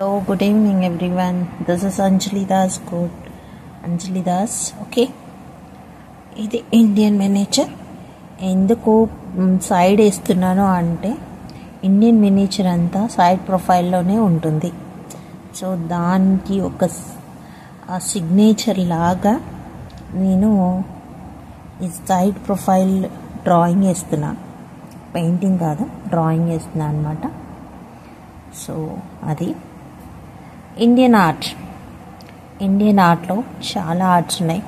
Hello, good evening everyone. This is Anjali Das. Good, Anjali Das. Okay. ఇది Indian miniature. ఎందుకు side వేస్తున్నాను అంటే Indian miniature అంతా side ప్రొఫైల్లోనే ఉంటుంది. సో దానికి ఒక సిగ్నేచర్ లాగా నేను ఈ సైడ్ ప్రొఫైల్ డ్రాయింగ్ వేస్తున్నాను. పెయింటింగ్ కాదు, డ్రాయింగ్ వేస్తున్నాను అనమాట. సో అది ఇండియన్ ఆర్ట్లో చాలా ఆర్ట్స్ ఉన్నాయి.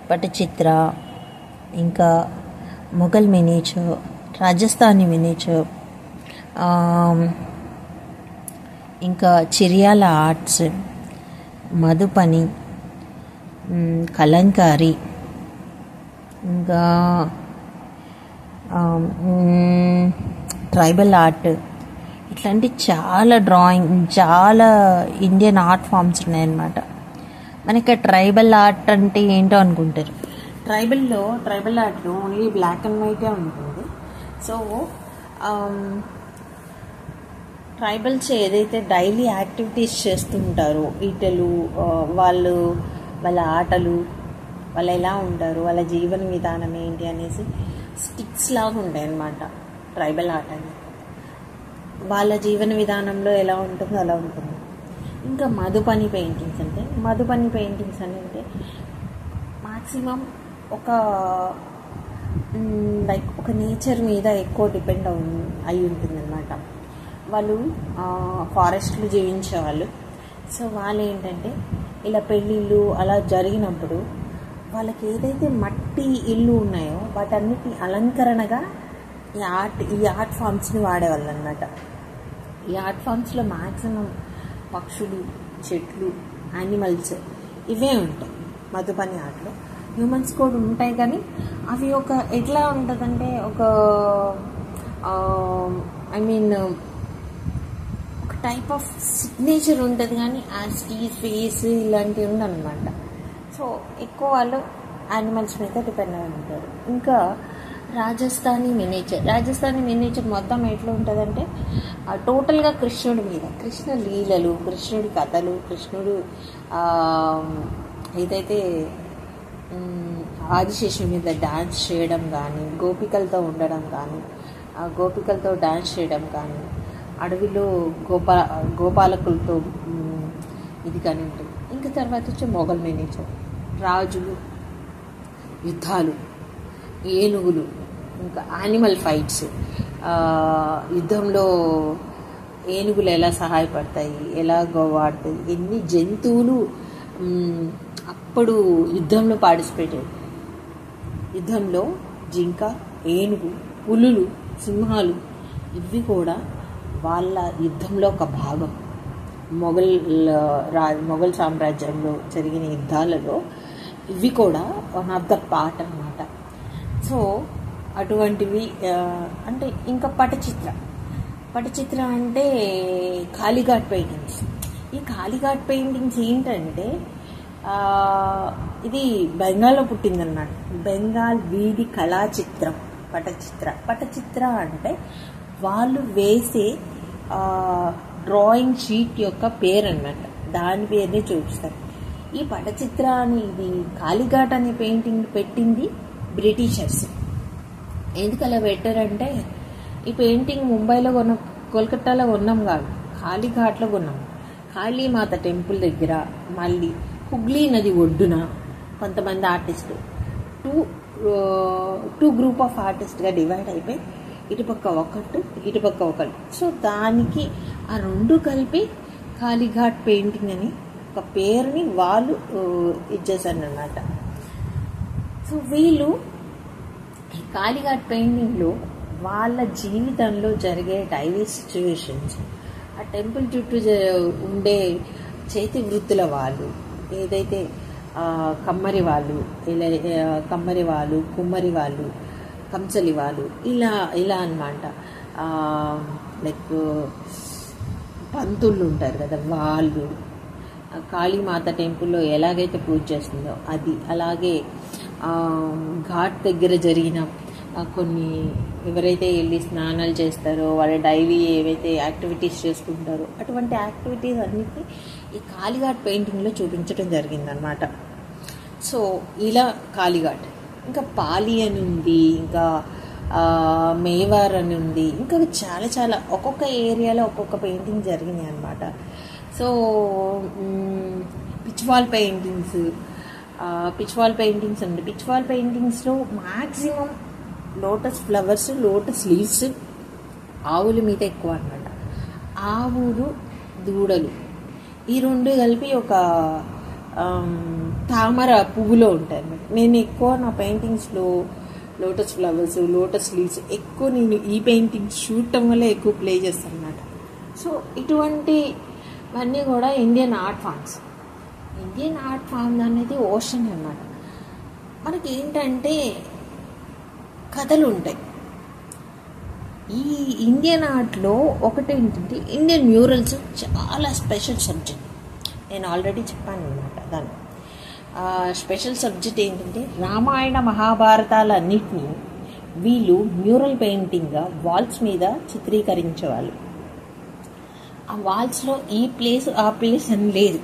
పటచిత్ర, ఇంకా మొఘల్ మినియేచర్, రాజస్థానీ మినియేచర్, ఇంకా చిరియాల ఆర్ట్స్, మధుపని, కలంకారీ, ఇంకా ట్రైబల్ ఆర్ట్, ఇట్లాంటి చాలా ఇండియన్ ఆర్ట్ ఫామ్స్ ఉన్నాయన్నమాట. మనకి ట్రైబల్ ఆర్ట్ అంటే ఏంటో అనుకుంటారు. ట్రైబల్ ఆర్ట్లో ఓన్లీ బ్లాక్ అండ్ వైటే ఉంటుంది. సో ట్రైబల్స్ ఏదైతే డైలీ యాక్టివిటీస్ చేస్తుంటారో, ఈటలు, వాళ్ళ ఆటలు, వాళ్ళు ఎలా ఉంటారు, వాళ్ళ జీవన విధానం ఏంటి అనేసి స్టిక్స్ లాగా ఉంటాయి అన్నమాట. ట్రైబల్ ఆర్ట్ అని వాళ్ళ జీవన విధానంలో ఎలా ఉంటుందో అలా ఉంటుంది. ఇంకా మధుపని పెయింటింగ్స్ అంటే మ్యాక్సిమం ఒక నేచర్ మీద ఎక్కువ డిపెండ్ అయి ఉంటుందన్నమాట. వాళ్ళు ఫారెస్ట్లు జీవించేవాళ్ళు. సో వాళ్ళు ఏంటంటే ఇలా పెళ్ళిళ్ళు అలా జరిగినప్పుడు వాళ్ళకి ఏదైతే మట్టి ఇల్లు ఉన్నాయో వాటన్నిటి అలంకరణగా ఈ ఆర్ట్ ఫామ్స్ని వాడేవాళ్ళు అన్నమాట. ఈ ఆర్ట్ ఫామ్స్లో మ్యాక్సిమం పక్షులు, చెట్లు, యానిమల్స్ ఇవే ఉంటాయి. మధుపని ఆర్ట్లో హ్యూమన్స్ కూడా ఉంటాయి, కానీ అవి ఎట్లా ఉంటుందంటే ఒక టైప్ ఆఫ్ సిగ్నేచర్ ఉంటుంది, కానీ ఫేస్ ఇలాంటివి ఉండనమాట. సో ఎక్కువ వాళ్ళు యానిమల్స్ మీద డిపెండ్ అయి ఉంటారు. ఇంకా రాజస్థానీ మినియేచర్ మొత్తం ఎట్లా ఉంటుందంటే టోటల్గా కృష్ణుడి మీద, కృష్ణ లీలలు, కృష్ణుడి కథలు, కృష్ణుడు ఏదైతే ఆదిశేషుడి మీద డ్యాన్స్ చేయడం కానీ, గోపికలతో ఉండడం కానీ, గోపికలతో డ్యాన్స్ చేయడం కానీ, అడవిలో గోపాలకులతో ఇది కానీ ఉంటుంది. ఇంకా తర్వాత వచ్చి మొఘల్ మినియేచర్, రాజులు, యుద్ధాలు, ఏనుగులు, ఇంకా యానిమల్ ఫైట్స్, యుద్ధంలో ఏనుగులు ఎలా సహాయపడతాయి, ఎలాగో వాడుతాయి, ఎన్ని జంతువులు అప్పుడు యుద్ధంలో పార్టిసిపేట్ అయ్యాయి. యుద్ధంలో జింక, ఏనుగు, పులులు, సింహాలు ఇవి కూడా వాళ్ళ యుద్ధంలో ఒక భాగం. మొఘల్ సామ్రాజ్యంలో జరిగిన యుద్ధాలలో ఇవి కూడా వన్ ఆఫ్ ద పార్ట్ అన్నమాట. సో అటువంటివి అంటే ఇంకా పటచిత్ర అంటే కాళీఘాట్ పెయింటింగ్స్. ఈ కాళీఘాట్ పెయింటింగ్స్ ఏంటంటే ఇది బెంగాల్లో పుట్టిందన్నమాట. బెంగాల్ వీధి కళా చిత్రం పటచిత్ర అంటే వాళ్ళు వేసే డ్రాయింగ్ షీట్ యొక్క పేరు అన్నమాట. దాని పేరుని చూపిస్తారు. ఈ పటచిత్ర అని, ఇది కాళీఘాట్ అనే పెయింటింగ్ పెట్టింది బ్రిటిషర్స్. ఎందుకు అలా పెట్టారంటే ఈ పెయింటింగ్ ముంబైలో కోల్కతాలో కొన్నాం కాదు, కాళీఘాట్లో కొన్నాం. కాళీమాత టెంపుల్ దగ్గర, మళ్ళీ హుగ్లీ నది ఒడ్డున కొంతమంది ఆర్టిస్టు టూ గ్రూప్ ఆఫ్ ఆర్టిస్ట్గా డివైడ్ అయిపోయి ఇటుపక్క ఒకటి. సో దానికి ఆ రెండు కలిపి కాళీఘాట్ పెయింటింగ్ అని ఒక పేరుని వాళ్ళు ఇచ్చేసారన్నమాట. సో వీళ్ళు కాళీఘాట్ పెయింటింగ్లో వాళ్ళ జీవితంలో జరిగే డైలీ సిచ్యువేషన్స్, ఆ టెంపుల్ చుట్టూ ఉండే చేతి వృత్తుల వాళ్ళు, ఏదైతే కమ్మరి వాళ్ళు, కుమ్మరి వాళ్ళు, కంసలి వాళ్ళు, ఇలా అన్నమాట. లైక్ పంతుళ్ళు ఉంటారు కదా, వాళ్ళు కాళీమాత టెంపుల్లో ఎలాగైతే పూజ చేస్తుందో అది, అలాగే ఘాట్ దగ్గర జరిగిన కొన్ని ఎవరైతే వెళ్ళి స్నానాలు చేస్తారో వాళ్ళ డైలీ ఏవైతే యాక్టివిటీస్ చేసుకుంటారో అటువంటి యాక్టివిటీస్ అన్నిటినీ ఈ కాళీఘాట్ పెయింటింగ్లో చూపించడం జరిగిందనమాట. సో ఇలా కాళీఘాట్, ఇంకా పాలి అని ఉంది, ఇంకా మేవార్ అని ఉంది, ఇంకా చాలా చాలా ఒక్కొక్క ఏరియాలో ఒక్కొక్క పెయింటింగ్ జరిగినాయి అనమాట. సో పిచ్వాల్ పెయింటింగ్స్ ఉంది. పిచ్వాల్ పెయింటింగ్స్లో maximum lotus flowers, lotus leaves, ఆవుల మీద ఎక్కువ అనమాట. ఆవులు, దూడలు ఈ రెండు కలిపి ఒక తామర పువ్వులో ఉంటాయి అన్నమాట. నేను ఎక్కువ నా పెయింటింగ్స్లో లోటస్ ఫ్లవర్స్, లోటస్ లీవ్స్ ఎక్కువ నేను ఈ పెయింటింగ్స్ చూడటం వల్ల ఎక్కువ ప్లే చేస్తాను అన్నమాట. సో ఇటువంటివన్నీ కూడా Indian art forms. Indian art form అనేది ఓషన్ అన్నమాట. మనకి ఏంటంటే కథలు ఉంటాయి. ఈ ఇండియన్ ఆర్ట్లో ఒకటి ఏంటంటే ఇండియన్ మ్యూరల్స్ చాలా స్పెషల్ సబ్జెక్ట్. నేను ఆల్రెడీ చెప్పాను అనమాట. దాన్ని స్పెషల్ సబ్జెక్ట్ ఏంటంటే రామాయణ మహాభారతాలన్నిటినీ వీళ్ళు మ్యూరల్ పెయింటింగ్గా వాల్స్ మీద చిత్రీకరించేవాళ్ళు. ఆ వాల్స్లో ఈ ప్లేస్ ఆ ప్లేస్ అని లేదు,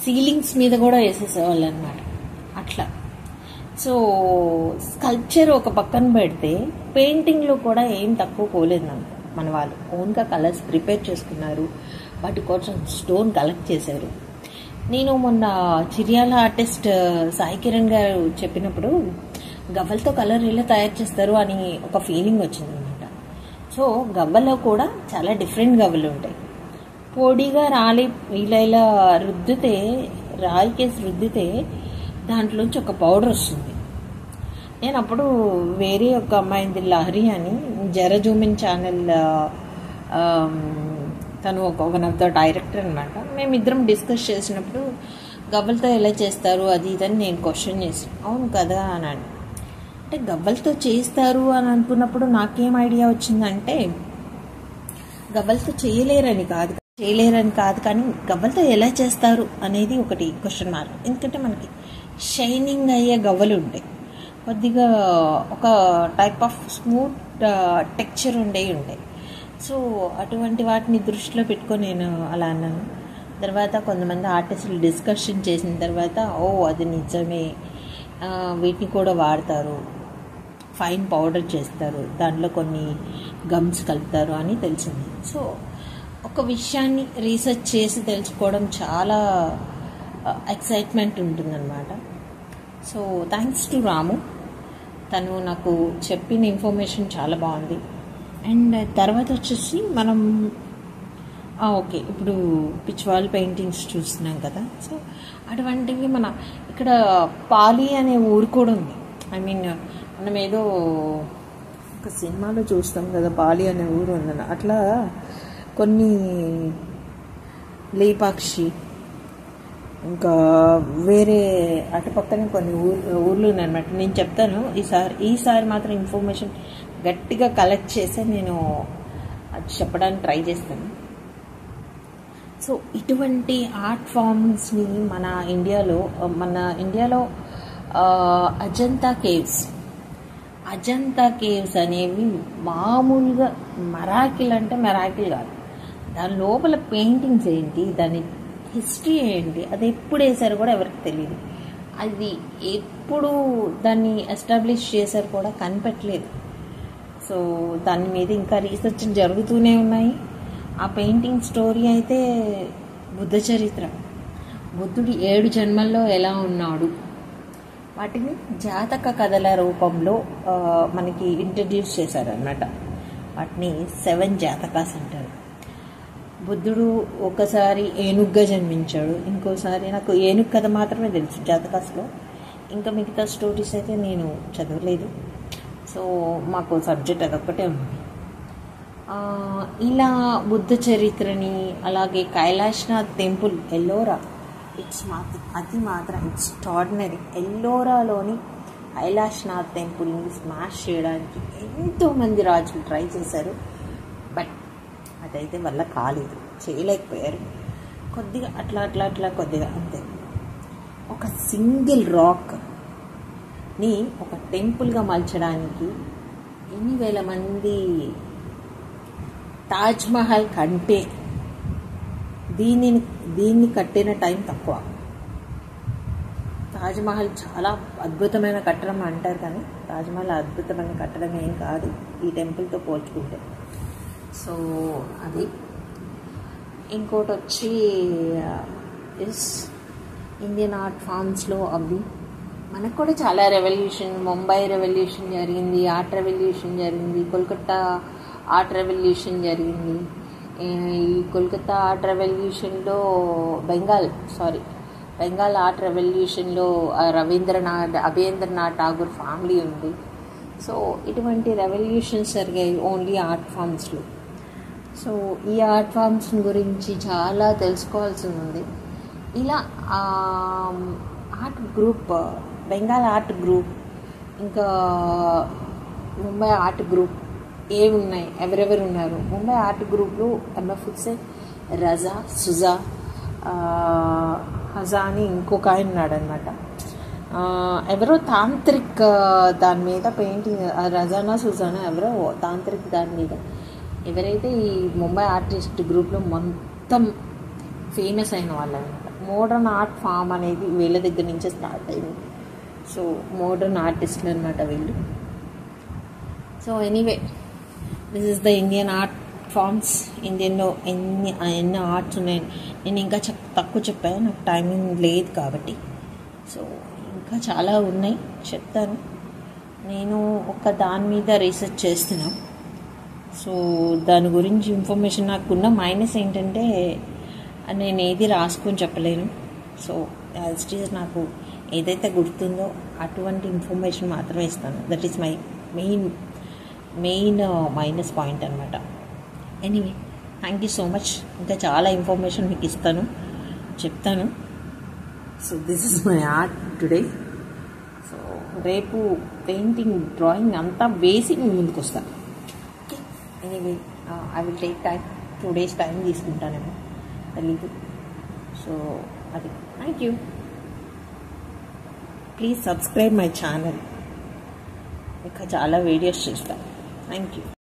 సీలింగ్స్ మీద కూడా వేసేసేవాళ్ళు అనమాట. అట్లా సో స్కల్ప్చర్ ఒక పక్కన పెడితే పెయింటింగ్లో కూడా ఏం తక్కువ పోలేదు మన వాళ్ళు. ఓన్గా కలర్స్ ప్రిపేర్ చేసుకున్నారు, వాటి కోసం స్టోన్ కలెక్ట్ చేశారు. నేను మొన్న చిర్యాల ఆర్టిస్ట్ సాయి కిరణ్ గారు చెప్పినప్పుడు గవ్వలతో కలర్ ఇలా తయారు చేస్తారు అని ఒక ఫీలింగ్ వచ్చిందనమాట. సో గవ్వలో కూడా చాలా డిఫరెంట్ గవ్వలు ఉంటాయి. పొడిగా ఇలా రుద్దితే, రాయికేసి రుద్దితే దాంట్లోంచి ఒక పౌడర్ వస్తుంది. నేను అప్పుడు వేరే ఒక అమ్మాయింది లహరి అని జరజూమిన్ ఛానల్, తను వన్ ఆఫ్ ద డైరెక్టర్ అనమాట. మేమిద్దరం డిస్కస్ చేసినప్పుడు గవ్వలతో ఎలా చేస్తారు అది ఇదని నేను క్వశ్చన్ చేసి, అవును కదా అని అంటే గవ్వలతో చేస్తారు అని అనుకున్నప్పుడు నాకేం ఐడియా వచ్చిందంటే గవ్వలతో చేయలేరని కాదు కానీ గవ్వలతో ఎలా చేస్తారు అనేది ఒకటి క్వశ్చన్ మార్క్. ఎందుకంటే మనకి షైనింగ్ అయ్యే గవ్వలు ఉంటాయి, కొద్దిగా ఒక టైప్ ఆఫ్ స్మూత్ టెక్స్చర్ ఉంటాయి. సో అటువంటి వాటిని దృష్టిలో పెట్టుకొని నేను అలా అన్నాను. తర్వాత కొంతమంది ఆర్టిస్టులు డిస్కషన్ చేసిన తర్వాత అది నిజమే, వీటిని కూడా వాడతారు, ఫైన్ పౌడర్ చేస్తారు, దాంట్లో కొన్ని గమ్స్ కలుపుతారు అని తెలిసింది. సో ఒక విషయాన్ని రీసెర్చ్ చేసి తెలుసుకోవడం చాలా ఎక్సైట్మెంట్ ఉంటుందన్నమాట. సో థ్యాంక్స్ టు రాము, తను నాకు చెప్పిన ఇన్ఫర్మేషన్ చాలా బాగుంది. అండ్ తర్వాత వచ్చేసి మనం ఓకే ఇప్పుడు పిచ్వాల్ పెయింటింగ్స్ చూస్తున్నాం కదా. సో అటువంటివి మన ఇక్కడ పాలి అనే ఊరు కూడా ఉంది. ఐ మీన్ మనం ఏదో ఒక సినిమాలో చూస్తాం కదా పాలి అనే ఊరు ఉందని, అట్లా కొన్ని లేపాక్షి ఇంకా వేరే అటుపక్కనే కొన్ని ఊర్లు ఉన్నాయన్నమాట. నేను చెప్తాను ఈసారి మాత్రం ఇన్ఫర్మేషన్ గట్టిగా కలెక్ట్ చేసి నేను అది చెప్పడానికి ట్రై చేస్తాను. సో ఇటువంటి ఆర్ట్ ఫామ్స్ని మన ఇండియాలో అజంతా కేవ్స్ అనేవి మామూలుగా మెరాకిల్ అంటే మెరాకిల్ కాదు. దాని లోపల పెయింటింగ్స్ ఏంటి, దాని హిస్టరీ ఏంటి, అది ఎప్పుడు వేసారు కూడా ఎవరికి తెలియదు. అది ఎప్పుడు దాన్ని ఎస్టాబ్లిష్ చేశారు కూడా కనిపెట్టలేదు. సో దాని మీద ఇంకా రీసెర్చ్ జరుగుతూనే ఉన్నాయి. ఆ పెయింటింగ్ స్టోరీ అయితే బుద్ధ చరిత్ర, బుద్ధుడు 7 జన్మల్లో ఎలా ఉన్నాడు, వాటిని జాతక కథల రూపంలో మనకి ఇంట్రడ్యూస్ చేశారన్నమాట. వాటిని 7 జాతకాస్ అంటారు. బుద్ధుడు ఒకసారి ఏనుగ్గా జన్మించాడు, ఇంకోసారి నాకు ఏనుగు కథ మాత్రమే తెలుసు జాతకాస్లో, ఇంకా మిగతా స్టోరీస్ అయితే నేను చదవలేదు. సో మాకు సబ్జెక్ట్ అదొక్కటే ఉంది. ఇలా బుద్ధ చరిత్రని, అలాగే కైలాష్నాథ్ టెంపుల్ ఎల్లోరా, అది మాత్రం ఎక్స్ట్రాడినరీ. ఎల్లోరాలోని కైలాష్నాథ్ టెంపుల్ని స్మాష్ చేయడానికి ఎంతోమంది రాజులు ట్రై చేశారు, బట్ అదైతే వల్ల కాలేదు, చేయలేకపోయారు. కొద్దిగా అట్లా కొద్దిగా అంతే. ఒక సింగిల్ రాక్ ని ఒక టెంపుల్గా మలచడానికి ఎన్ని వేల మంది తాజ్మహల్ కంటే దీన్ని కట్టిన టైం తక్కువ. తాజ్మహల్ చాలా అద్భుతమైన కట్టడం అంటారు, కానీ తాజ్మహల్ అద్భుతమైన కట్టడం ఏం కాదు ఈ టెంపుల్తో పోల్చుకుంటే. సో అది. ఇంకోటి వచ్చి ఇండియన్ ఆర్ట్ ఫామ్స్లో అవి మనకు కూడా చాలా రెవల్యూషన్, ముంబై రెవల్యూషన్ జరిగింది, ఆర్ట్ రెవల్యూషన్ జరిగింది, కోల్కతా ఆర్ట్ రెవల్యూషన్ జరిగింది. ఈ కోల్కతా ఆర్ట్ రెవల్యూషన్లో బెంగాల్ ఆర్ట్ రెవల్యూషన్లో అభేంద్రనాథ్ ఠాగూర్ ఫ్యామిలీ ఉంది. సో ఇటువంటి రెవల్యూషన్స్ జరిగాయి ఓన్లీ ఆర్ట్ ఫామ్స్లో. సో ఈ ఆర్ట్ ఫామ్స్ గురించి చాలా తెలుసుకోవాల్సి ఉంది. ఇలా art group, Bengal art group, ఇంకా ముంబై ఆర్ట్ గ్రూప్ ఏవి ఉన్నాయి, ఎవరెవరు ఉన్నారు? ముంబై ఆర్ట్ గ్రూప్లో ఎంఎఫ్ హుస్సేన్, రజా, సుజా, హజా అని ఇంకొక ఆయన ఉన్నాడు అనమాట. ఎవరో తాంత్రిక్ దాని మీద పెయింటింగ్, రజానా సుజానా ఎవరో తాంత్రిక్ దాని మీద, ఎవరైతే ఈ ముంబై ఆర్టిస్ట్ గ్రూప్లో మొత్తం ఫేమస్ అయిన వాళ్ళు అనమాట. మోడర్న్ ఆర్ట్ ఫామ్ అనేది వీళ్ళ దగ్గర నుంచే స్టార్ట్ అయింది. సో మోడర్న్ ఆర్టిస్టులు అనమాట వీళ్ళు. So anyway, this is the Indian art forms. ఇండియన్లో ఎన్ని ఆర్ట్స్ ఉన్నాయి. నేను ఇంకా తక్కువ చెప్పాను, నాకు టైమింగ్ లేదు కాబట్టి. సో ఇంకా చాలా ఉన్నాయి, చెప్తాను. నేను ఒక దాని మీద రీసెర్చ్ చేస్తున్నాను. సో దాని గురించి ఇన్ఫర్మేషన్ నాకున్న మైనస్ ఏంటంటే నేను ఏది రాసుకొని చెప్పలేను. సో యాజ్ ఇట్ ఈజ్ నాకు ఏదైతే గుర్తుందో అటువంటి ఇన్ఫర్మేషన్ మాత్రమే ఇస్తాను. That is my main minus point అనమాట. Anyway, thank you so much. ఇంకా చాలా ఇన్ఫర్మేషన్ మీకు ఇస్తాను, చెప్తాను. So this is my art today. So రేపు పెయింటింగ్, డ్రాయింగ్ అంతా వేసి మీ ముందుకు వస్తాను. Okay, anyway I will take time, 2 days time తీసుకుంటానేమో తెలీదు. సో అది. Thank you. Please subscribe my channel. ఇంకా చాలా వీడియోస్ చేస్తాను. Thank you.